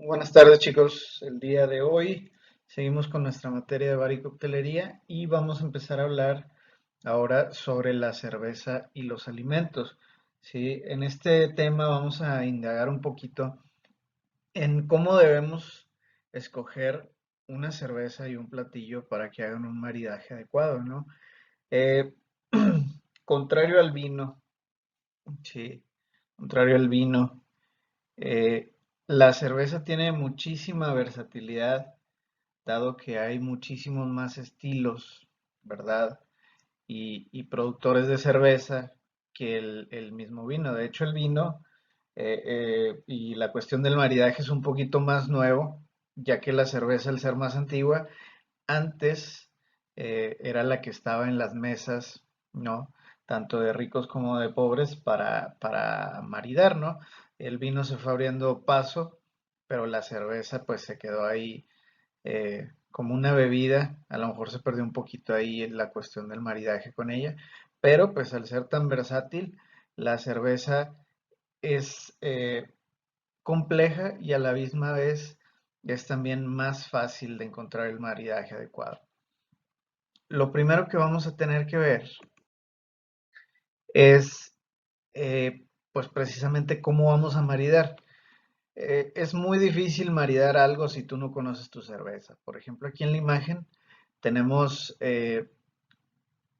Buenas tardes, chicos. El día de hoy seguimos con nuestra materia de bar y coctelería y vamos a empezar a hablar ahora sobre la cerveza y los alimentos. Sí, en este tema vamos a indagar un poquito en cómo debemos escoger una cerveza y un platillo para que hagan un maridaje adecuado, ¿no? Eh, contrario al vino, sí, contrario al vino. La cerveza tiene muchísima versatilidad, dado que hay muchísimos más estilos, ¿verdad? Y productores de cerveza que el mismo vino. De hecho, el vino y la cuestión del maridaje es un poquito más nuevo, ya que la cerveza, al ser más antigua, antes era la que estaba en las mesas, ¿no? Tanto de ricos como de pobres para maridar, ¿no? El vino se fue abriendo paso, pero la cerveza pues se quedó ahí como una bebida. A lo mejor se perdió un poquito ahí en la cuestión del maridaje con ella, pero pues al ser tan versátil, la cerveza es compleja y a la misma vez es también más fácil de encontrar el maridaje adecuado. Lo primero que vamos a tener que ver es, pues precisamente cómo vamos a maridar. Es muy difícil maridar algo si tú no conoces tu cerveza. Por ejemplo, aquí en la imagen tenemos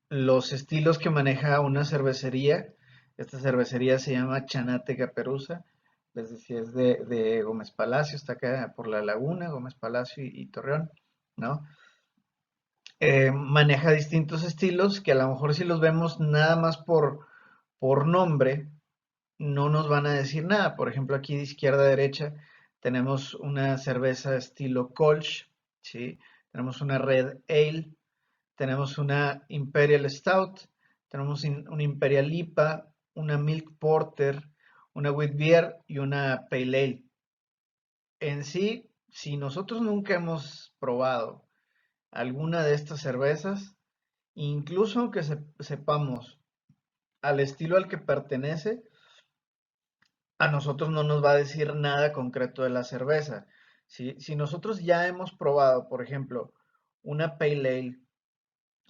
los estilos que maneja una cervecería. Esta cervecería se llama Chanate Caperuza. Les decía, es de Gómez Palacio, está acá por La Laguna, Gómez Palacio y Torreón, ¿no? Maneja distintos estilos que a lo mejor si los vemos nada más por nombre, no nos van a decir nada. Por ejemplo, aquí de izquierda a derecha tenemos una cerveza estilo Kolsch, ¿sí? Tenemos una Red Ale, tenemos una Imperial Stout, tenemos una Imperial IPA, una Milk Porter, una Wheat Beer y una Pale Ale. En sí, si nosotros nunca hemos probado alguna de estas cervezas, incluso aunque sepamos al estilo al que pertenece, a nosotros no nos va a decir nada concreto de la cerveza. Si nosotros ya hemos probado, por ejemplo, una Pale Ale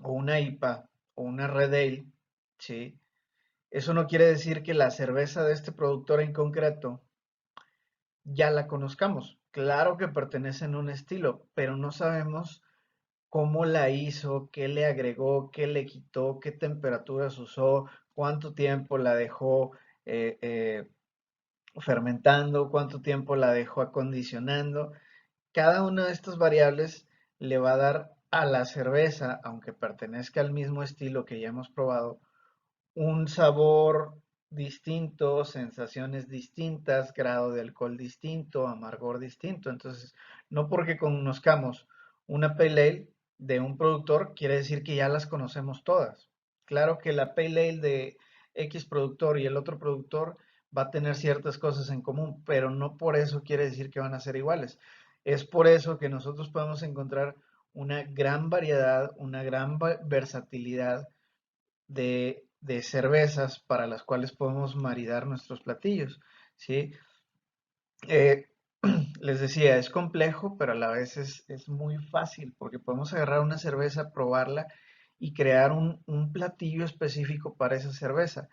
o una IPA o una Red Ale, ¿sí? Eso no quiere decir que la cerveza de este productor en concreto ya la conozcamos. Claro que pertenecen a un estilo, pero no sabemos cómo la hizo, qué le agregó, qué le quitó, qué temperaturas usó, cuánto tiempo la dejó eh, eh, fermentando, cuánto tiempo la dejó acondicionando. Cada una de estas variables le va a dar a la cerveza, aunque pertenezca al mismo estilo que ya hemos probado, un sabor distinto, sensaciones distintas, grado de alcohol distinto, amargor distinto. Entonces, no porque conozcamos una pale ale de un productor, quiere decir que ya las conocemos todas. Claro que la pale ale de X productor y el otro productor va a tener ciertas cosas en común, pero no por eso quiere decir que van a ser iguales. Es por eso que nosotros podemos encontrar una gran variedad, una gran versatilidad de cervezas para las cuales podemos maridar nuestros platillos, ¿sí? Eh, les decía, es complejo, pero a la vez es muy fácil, porque podemos agarrar una cerveza, probarla y crear un platillo específico para esa cerveza.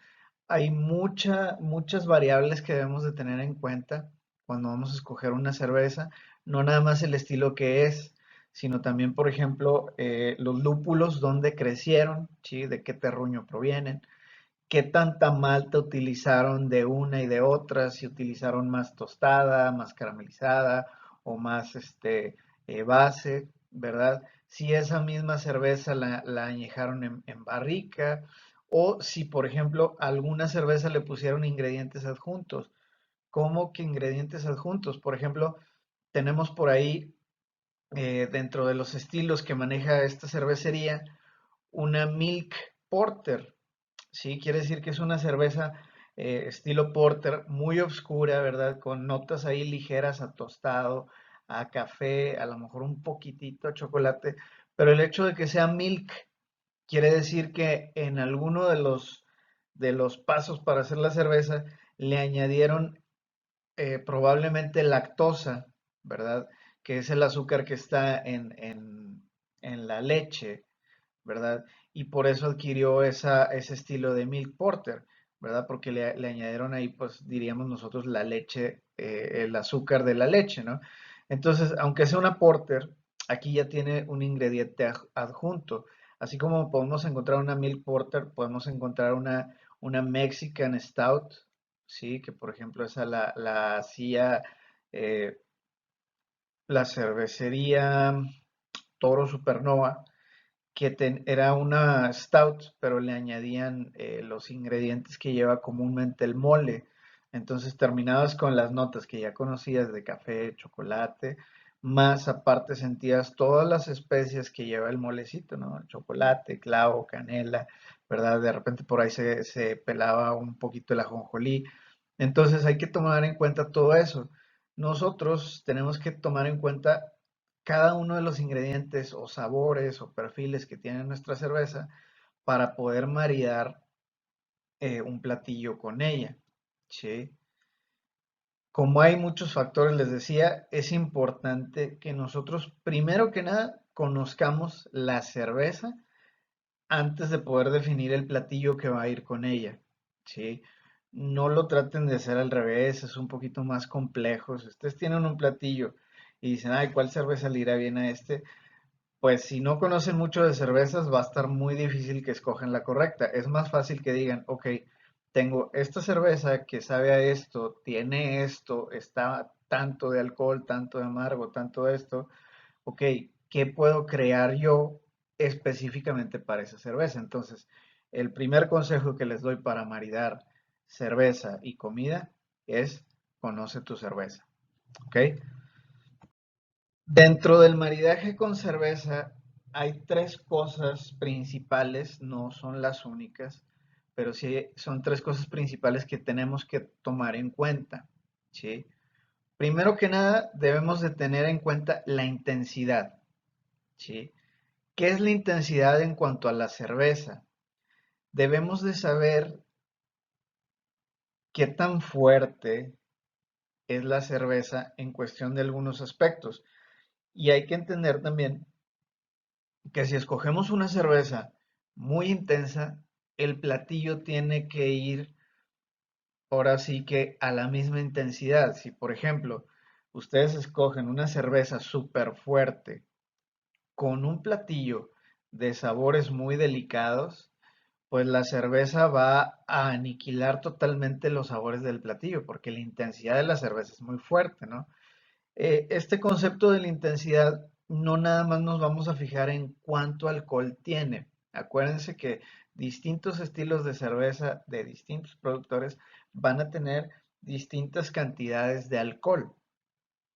Hay muchas variables que debemos de tener en cuenta cuando vamos a escoger una cerveza, no nada más el estilo que es, sino también, por ejemplo, los lúpulos, dónde crecieron, ¿sí? De qué terruño provienen, qué tanta malta utilizaron de una y de otra, si utilizaron más tostada, más caramelizada o más base, ¿verdad? Si esa misma cerveza la añejaron en barrica o si, por ejemplo, a alguna cerveza le pusieron ingredientes adjuntos. ¿Cómo que ingredientes adjuntos? Por ejemplo, tenemos por ahí, dentro de los estilos que maneja esta cervecería, una Milk Porter. Sí, quiere decir que es una cerveza estilo porter, muy oscura, ¿verdad? Con notas ahí ligeras a tostado, a café, a lo mejor un poquitito a chocolate, pero el hecho de que sea milk quiere decir que en alguno de los pasos para hacer la cerveza le añadieron probablemente lactosa, ¿verdad? Que es el azúcar que está en la leche, ¿verdad? Y por eso adquirió ese estilo de Milk Porter, ¿verdad? Porque le añadieron ahí, pues diríamos nosotros, la leche, el azúcar de la leche, ¿no? Entonces, aunque sea una Porter, aquí ya tiene un ingrediente adjunto. Así como podemos encontrar una Milk Porter, podemos encontrar una Mexican Stout, ¿sí? Que por ejemplo esa la hacía eh, la cervecería Toro Supernova, que era una stout, pero le añadían los ingredientes que lleva comúnmente el mole. Entonces terminabas con las notas que ya conocías de café, chocolate, más aparte sentías todas las especias que lleva el molecito, ¿no? Chocolate, clavo, canela, ¿verdad? De repente por ahí se pelaba un poquito el ajonjolí. Entonces hay que tomar en cuenta todo eso. Nosotros tenemos que tomar en cuenta cada uno de los ingredientes o sabores o perfiles que tiene nuestra cerveza para poder maridar un platillo con ella. ¿Sí? Como hay muchos factores, les decía, es importante que nosotros, primero que nada, conozcamos la cerveza antes de poder definir el platillo que va a ir con ella. ¿Sí? No lo traten de hacer al revés, es un poquito más complejo. Si ustedes tienen un platillo y dicen, ay, ¿cuál cerveza le irá bien a este? Pues si no conocen mucho de cervezas, va a estar muy difícil que escojan la correcta. Es más fácil que digan, ok, tengo esta cerveza que sabe a esto, tiene esto, está tanto de alcohol, tanto de amargo, tanto de esto. Ok, ¿qué puedo crear yo específicamente para esa cerveza? Entonces, el primer consejo que les doy para maridar cerveza y comida es conoce tu cerveza. ¿Ok? Dentro del maridaje con cerveza hay tres cosas principales, no son las únicas, pero sí son tres cosas principales que tenemos que tomar en cuenta, ¿sí? Primero que nada, debemos de tener en cuenta la intensidad, ¿sí? ¿Qué es la intensidad en cuanto a la cerveza? Debemos de saber qué tan fuerte es la cerveza en cuestión de algunos aspectos. Y hay que entender también que si escogemos una cerveza muy intensa, el platillo tiene que ir ahora sí que a la misma intensidad. Si, por ejemplo, ustedes escogen una cerveza súper fuerte con un platillo de sabores muy delicados, pues la cerveza va a aniquilar totalmente los sabores del platillo, porque la intensidad de la cerveza es muy fuerte, ¿no? Este concepto de la intensidad no nada más nos vamos a fijar en cuánto alcohol tiene. Acuérdense que distintos estilos de cerveza de distintos productores van a tener distintas cantidades de alcohol.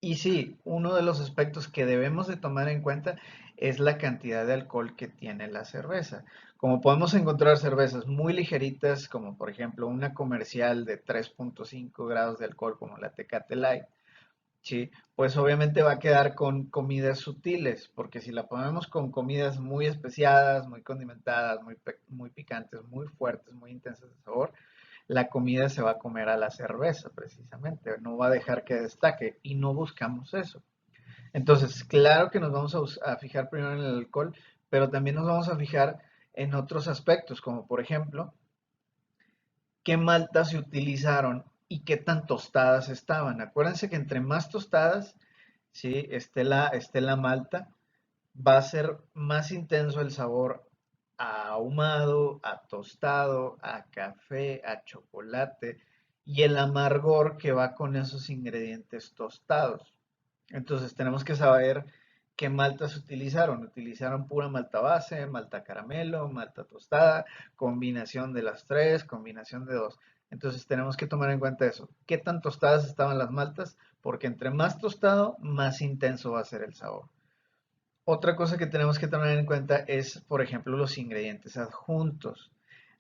Y sí, uno de los aspectos que debemos de tomar en cuenta es la cantidad de alcohol que tiene la cerveza. Como podemos encontrar cervezas muy ligeritas, como por ejemplo una comercial de 3.5 grados de alcohol como la Tecate Light, sí, pues obviamente va a quedar con comidas sutiles, porque si la ponemos con comidas muy especiadas, muy condimentadas, muy picantes, muy fuertes, muy intensas de sabor, la comida se va a comer a la cerveza precisamente, no va a dejar que destaque y no buscamos eso. Entonces, claro que nos vamos a fijar primero en el alcohol, pero también nos vamos a fijar en otros aspectos, como por ejemplo, qué maltas se utilizaron y qué tan tostadas estaban. Acuérdense que entre más tostadas, ¿sí? esté la malta, va a ser más intenso el sabor a ahumado, a tostado, a café, a chocolate y el amargor que va con esos ingredientes tostados. Entonces tenemos que saber qué maltas utilizaron. Utilizaron pura malta base, malta caramelo, malta tostada, combinación de las tres, combinación de dos. Entonces tenemos que tomar en cuenta eso. ¿Qué tan tostadas estaban las maltas? Porque entre más tostado, más intenso va a ser el sabor. Otra cosa que tenemos que tener en cuenta es, por ejemplo, los ingredientes adjuntos.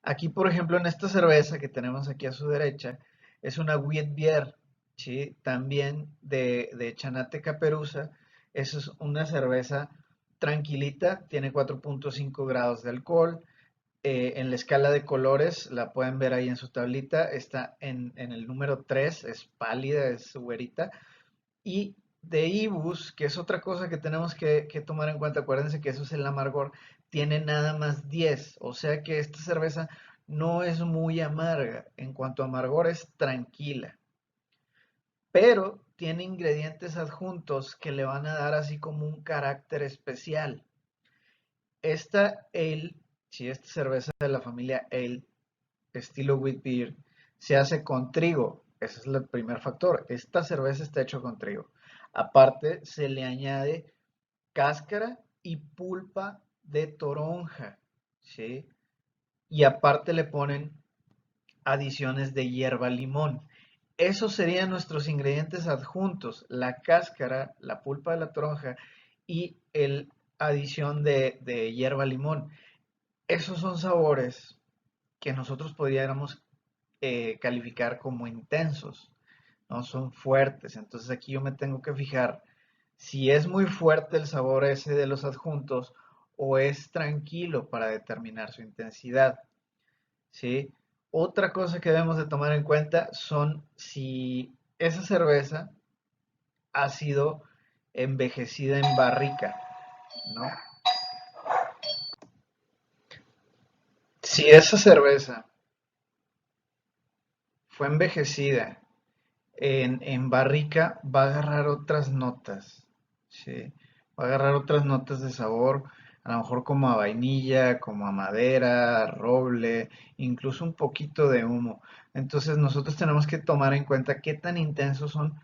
Aquí, por ejemplo, en esta cerveza que tenemos aquí a su derecha, es una wheat beer, ¿sí? También de Chanate Caperuza. Eso es una cerveza tranquilita, tiene 4.5 grados de alcohol. En la escala de colores, la pueden ver ahí en su tablita, está en el número 3, es pálida, es güerita. Y de ibus, que es otra cosa que tenemos que tomar en cuenta, acuérdense que eso es el amargor, tiene nada más 10, o sea que esta cerveza no es muy amarga, en cuanto a amargor es tranquila, pero tiene ingredientes adjuntos que le van a dar así como un carácter especial. Esta ale, si esta cerveza de la familia ale, estilo wheat beer, se hace con trigo. Ese es el primer factor. Esta cerveza está hecha con trigo. Aparte, se le añade cáscara y pulpa de toronja, ¿sí? Y aparte le ponen adiciones de hierba limón. Esos serían nuestros ingredientes adjuntos, la cáscara, la pulpa de la toronja y el adición de hierba limón. Esos son sabores que nosotros podríamos calificar como intensos, ¿no? Son fuertes. Entonces aquí yo me tengo que fijar si es muy fuerte el sabor ese de los adjuntos o es tranquilo para determinar su intensidad, ¿sí? Otra cosa que debemos de tomar en cuenta son si esa cerveza ha sido envejecida en barrica, ¿no? Si esa cerveza fue envejecida en barrica, va a agarrar otras notas, ¿sí? Va a agarrar otras notas de sabor, a lo mejor como a vainilla, como a madera, roble, incluso un poquito de humo. Entonces nosotros tenemos que tomar en cuenta qué tan intensos son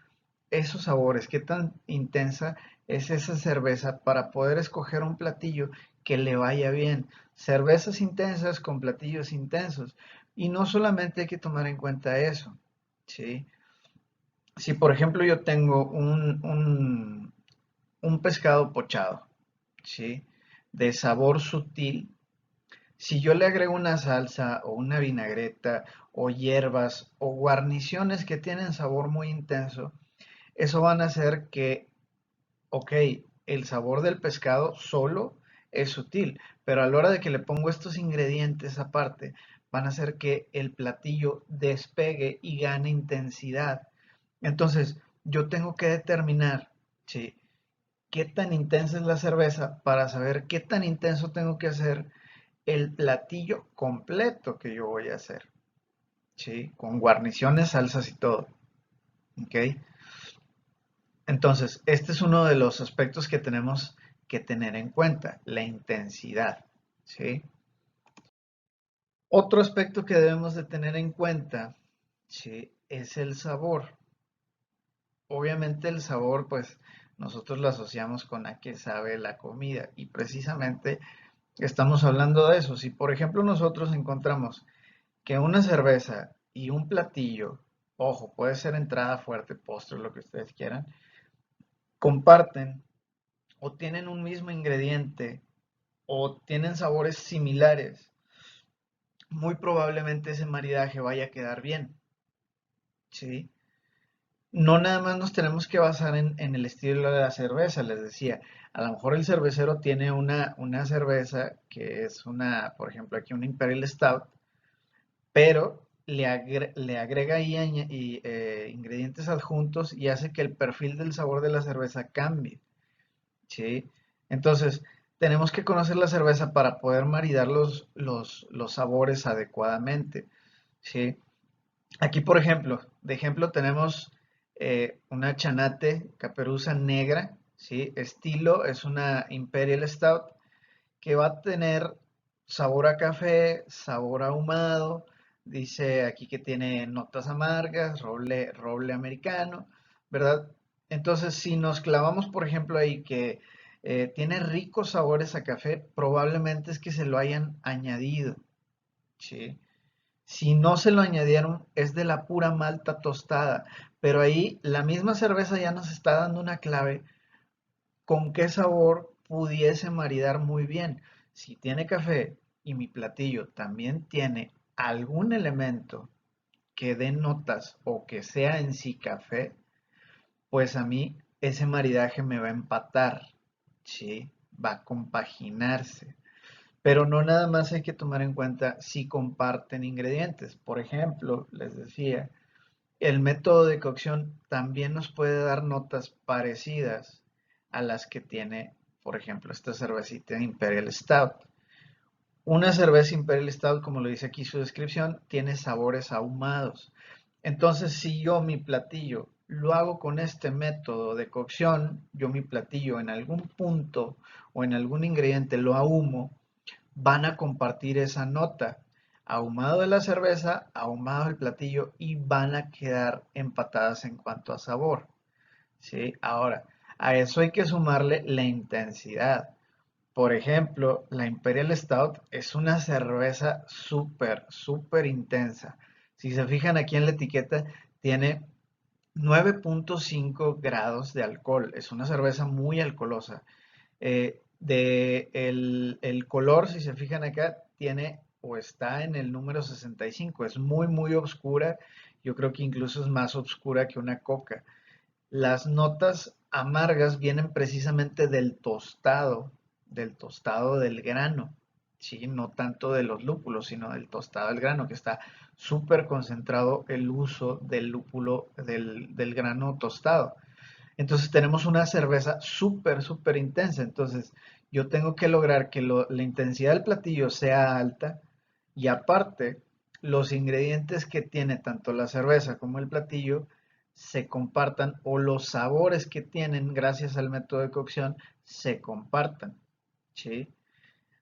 esos sabores, qué tan intensa es esa cerveza para poder escoger un platillo que le vaya bien. Cervezas intensas con platillos intensos. Y no solamente hay que tomar en cuenta eso, ¿sí? Si por ejemplo yo tengo un pescado pochado, ¿sí? De sabor sutil, si yo le agrego una salsa o una vinagreta o hierbas o guarniciones que tienen sabor muy intenso, eso van a hacer que, ok, el sabor del pescado solo es sutil, pero a la hora de que le pongo estos ingredientes aparte, van a hacer que el platillo despegue y gane intensidad. Entonces, yo tengo que determinar, ¿sí? Qué tan intensa es la cerveza para saber qué tan intenso tengo que hacer el platillo completo que yo voy a hacer, ¿sí? Con guarniciones, salsas y todo, ¿ok? Entonces, este es uno de los aspectos que tenemos que tener en cuenta, la intensidad, ¿sí? Otro aspecto que debemos de tener en cuenta, ¿sí? Es el sabor. Obviamente el sabor, pues nosotros lo asociamos con a qué sabe la comida y precisamente estamos hablando de eso. Si por ejemplo nosotros encontramos que una cerveza y un platillo, ojo, puede ser entrada fuerte, postre, lo que ustedes quieran, comparten o tienen un mismo ingrediente o tienen sabores similares, muy probablemente ese maridaje vaya a quedar bien, ¿sí? No nada más nos tenemos que basar en el estilo de la cerveza, les decía. A lo mejor el cervecero tiene una cerveza que es una, por ejemplo, aquí una Imperial Stout, pero le agrega ahí ingredientes adjuntos y hace que el perfil del sabor de la cerveza cambie, ¿sí? Entonces, tenemos que conocer la cerveza para poder maridar los sabores adecuadamente, ¿sí? Aquí, por ejemplo, de ejemplo tenemos una Chanate Caperuza negra, ¿sí? Estilo es una Imperial Stout que va a tener sabor a café, sabor ahumado, dice aquí que tiene notas amargas, roble americano, ¿verdad? Entonces, si nos clavamos, por ejemplo, ahí que tiene ricos sabores a café, probablemente es que se lo hayan añadido, ¿sí? Si no se lo añadieron, es de la pura malta tostada. Pero ahí la misma cerveza ya nos está dando una clave con qué sabor pudiese maridar muy bien. Si tiene café y mi platillo también tiene algún elemento que dé notas o que sea en sí café, pues a mí ese maridaje me va a empatar, ¿sí? Va a compaginarse. Pero no nada más hay que tomar en cuenta si comparten ingredientes. Por ejemplo, les decía, El método de cocción también nos puede dar notas parecidas a las que tiene, por ejemplo, esta cervecita Imperial Stout. Una cerveza Imperial Stout, como lo dice aquí su descripción, tiene sabores ahumados. Entonces, si yo mi platillo lo hago con este método de cocción, yo mi platillo en algún punto o en algún ingrediente lo ahumo, van a compartir esa nota. Ahumado de la cerveza, ahumado del platillo y van a quedar empatadas en cuanto a sabor. ¿Sí? Ahora, a eso hay que sumarle la intensidad. Por ejemplo, la Imperial Stout es una cerveza súper, súper intensa. Si se fijan aquí en la etiqueta, tiene 9.5 grados de alcohol. Es una cerveza muy alcoholosa. El color, si se fijan acá, tiene o está en el número 65. Es muy, muy oscura. Yo creo que incluso es más oscura que una coca. Las notas amargas vienen precisamente del tostado del grano, ¿sí? No tanto de los lúpulos, sino del tostado del grano, que está súper concentrado el uso del lúpulo del grano tostado. Entonces tenemos una cerveza súper, súper intensa. Entonces yo tengo que lograr que la intensidad del platillo sea alta y aparte los ingredientes que tiene tanto la cerveza como el platillo se compartan o los sabores que tienen gracias al método de cocción se compartan. ¿Sí?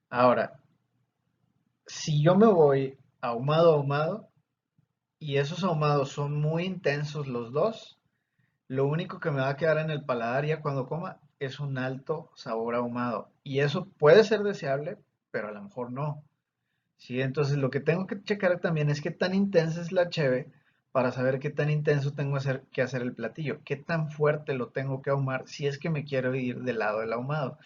Ahora, si yo me voy ahumado ahumado y esos ahumados son muy intensos los dos, lo único que me va a quedar en el paladar ya cuando coma es un alto sabor ahumado. Y eso puede ser deseable, pero a lo mejor no. ¿Sí? Entonces lo que tengo que checar también es qué tan intensa es la cheve para saber qué tan intenso tengo que hacer el platillo. Qué tan fuerte lo tengo que ahumar si es que me quiero ir del lado del ahumado.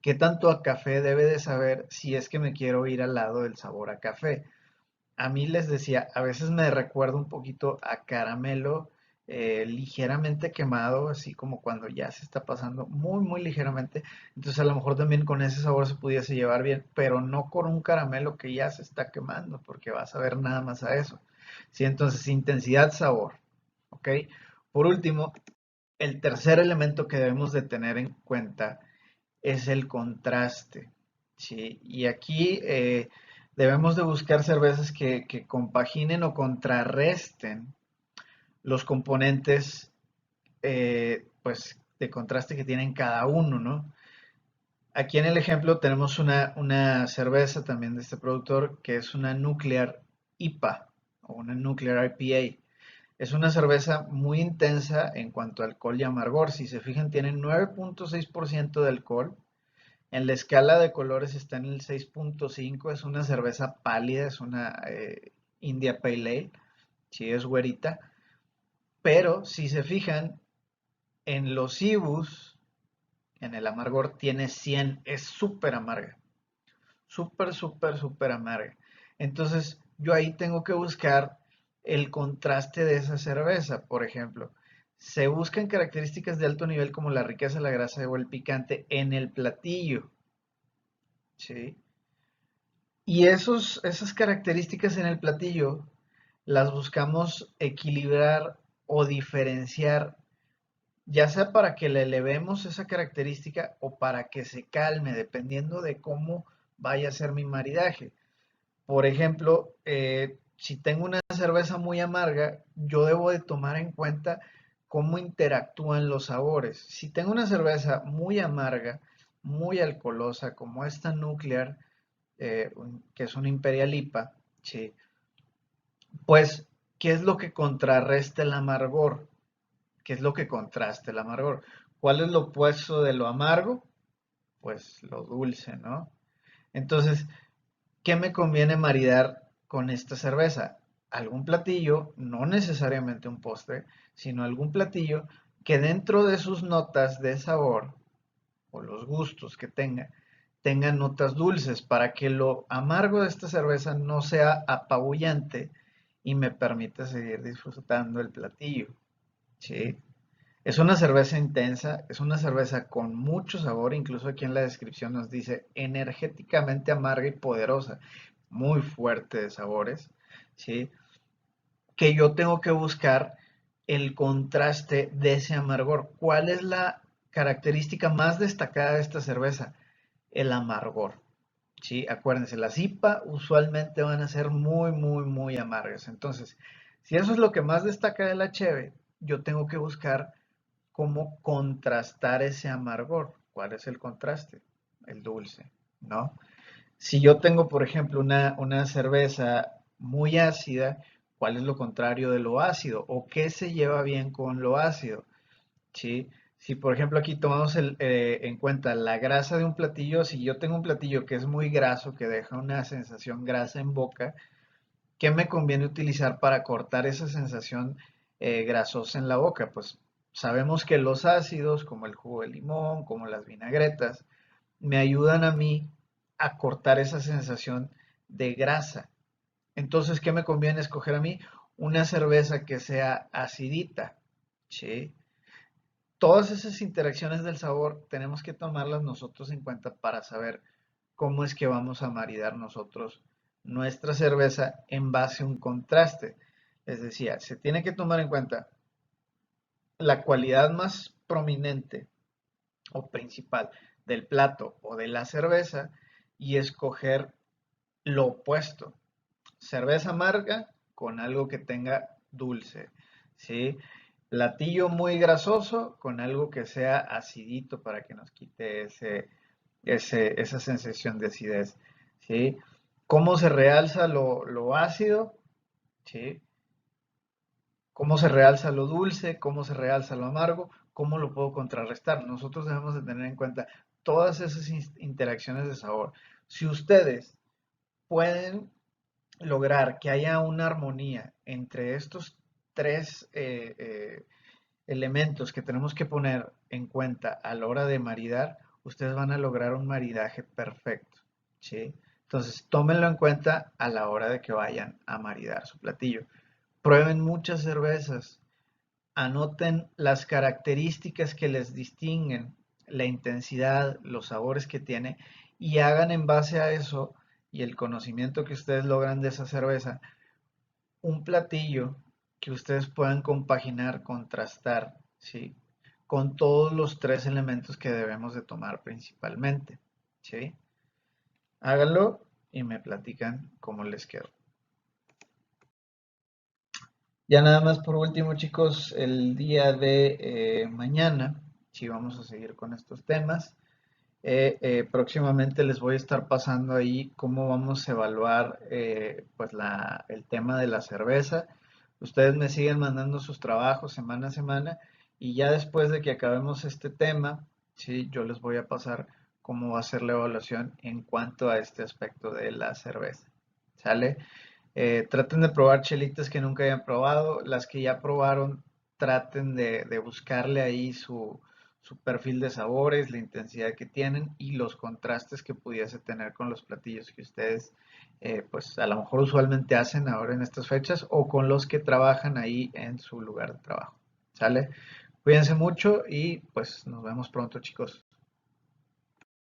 Qué tanto a café debe de saber si es que me quiero ir al lado del sabor a café. A mí les decía, a veces me recuerda un poquito a caramelo ligeramente quemado, así como cuando ya se está pasando muy, muy ligeramente. Entonces a lo mejor también con ese sabor se pudiese llevar bien, pero no con un caramelo que ya se está quemando, porque vas a ver nada más a eso. Sí, entonces intensidad, sabor. ¿Ok? Por último, el tercer elemento que debemos de tener en cuenta es el contraste. ¿Sí? Y aquí debemos de buscar cervezas que compaginen o contrarresten los componentes pues, de contraste que tienen cada uno, ¿no? Aquí en el ejemplo tenemos una cerveza también de este productor que es una Nuclear IPA o una Nuclear IPA. Es una cerveza muy intensa en cuanto a alcohol y amargor. Si se fijan, tiene 9.6% de alcohol. En la escala de colores está en el 6.5, es una cerveza pálida, es una India Pale Ale, sí es güerita, pero si se fijan, en los IBUs, en el amargor tiene 100, es súper amarga, súper, súper, súper amarga. Entonces yo ahí tengo que buscar el contraste de esa cerveza, por ejemplo. Se buscan características de alto nivel como la riqueza, la grasa o el picante en el platillo, ¿sí? Y esas características en el platillo las buscamos equilibrar o diferenciar, ya sea para que le elevemos esa característica o para que se calme, dependiendo de cómo vaya a ser mi maridaje. Por ejemplo, si tengo una cerveza muy amarga, yo debo de tomar en cuenta cómo interactúan los sabores. Si tengo una cerveza muy amarga, muy alcoholosa, como esta Nuclear, que es una Imperial IPA, sí, pues, ¿qué es lo que contrarresta el amargor? ¿Qué es lo que contrasta el amargor? ¿Cuál es lo opuesto de lo amargo? Pues lo dulce, ¿no? Entonces, ¿qué me conviene maridar con esta cerveza? Algún platillo, no necesariamente un postre, sino algún platillo que dentro de sus notas de sabor o los gustos que tenga notas dulces para que lo amargo de esta cerveza no sea apabullante y me permita seguir disfrutando el platillo. ¿Sí? Es una cerveza intensa, es una cerveza con mucho sabor, incluso aquí en la descripción nos dice energéticamente amarga y poderosa, muy fuerte de sabores, ¿sí? Que yo tengo que buscar el contraste de ese amargor. ¿Cuál es la característica más destacada de esta cerveza? El amargor. ¿Sí? Acuérdense, las IPA usualmente van a ser muy, muy, muy amargas. Entonces, si eso es lo que más destaca de la cheve, yo tengo que buscar cómo contrastar ese amargor. ¿Cuál es el contraste? El dulce, ¿no? Si yo tengo, por ejemplo, una cerveza muy ácida, ¿cuál es lo contrario de lo ácido? ¿O qué se lleva bien con lo ácido? ¿Sí? Si, por ejemplo, aquí tomamos en cuenta la grasa de un platillo, si yo tengo un platillo que es muy graso, que deja una sensación grasa en boca, ¿qué me conviene utilizar para cortar esa sensación grasosa en la boca? Pues sabemos que los ácidos, como el jugo de limón, como las vinagretas, me ayudan a mí a cortar esa sensación de grasa. Entonces, ¿qué me conviene escoger a mí? Una cerveza que sea acidita, ¿sí? Todas esas interacciones del sabor tenemos que tomarlas nosotros en cuenta para saber cómo es que vamos a maridar nosotros nuestra cerveza en base a un contraste. Les decía, se tiene que tomar en cuenta la cualidad más prominente o principal del plato o de la cerveza y escoger lo opuesto. Cerveza amarga con algo que tenga dulce, ¿sí? Platillo muy grasoso con algo que sea acidito para que nos quite esa sensación de acidez, ¿sí? ¿Cómo se realza lo ácido? ¿Sí? ¿Cómo se realza lo dulce? ¿Cómo se realza lo amargo? ¿Cómo lo puedo contrarrestar? Nosotros debemos de tener en cuenta todas esas interacciones de sabor. Si ustedes pueden lograr que haya una armonía entre estos tres elementos que tenemos que poner en cuenta a la hora de maridar, ustedes van a lograr un maridaje perfecto, ¿sí? Entonces, tómenlo en cuenta a la hora de que vayan a maridar su platillo. Prueben muchas cervezas, anoten las características que les distinguen, la intensidad, los sabores que tiene y hagan en base a eso y el conocimiento que ustedes logran de esa cerveza, un platillo que ustedes puedan compaginar, contrastar, ¿sí? Con todos los tres elementos que debemos de tomar principalmente, ¿sí? Háganlo y me platican cómo les quedó. Ya nada más por último, chicos, el día de mañana, sí vamos a seguir con estos temas. Próximamente les voy a estar pasando ahí cómo vamos a evaluar pues el tema de la cerveza. Ustedes me siguen mandando sus trabajos semana a semana y ya después de que acabemos este tema, sí, yo les voy a pasar cómo va a ser la evaluación en cuanto a este aspecto de la cerveza. ¿Sale? Traten de probar chelitas que nunca hayan probado. Las que ya probaron, traten de buscarle ahí su perfil de sabores, la intensidad que tienen y los contrastes que pudiese tener con los platillos que ustedes, pues a lo mejor usualmente hacen ahora en estas fechas o con los que trabajan ahí en su lugar de trabajo. ¿Sale? Cuídense mucho y pues nos vemos pronto, chicos.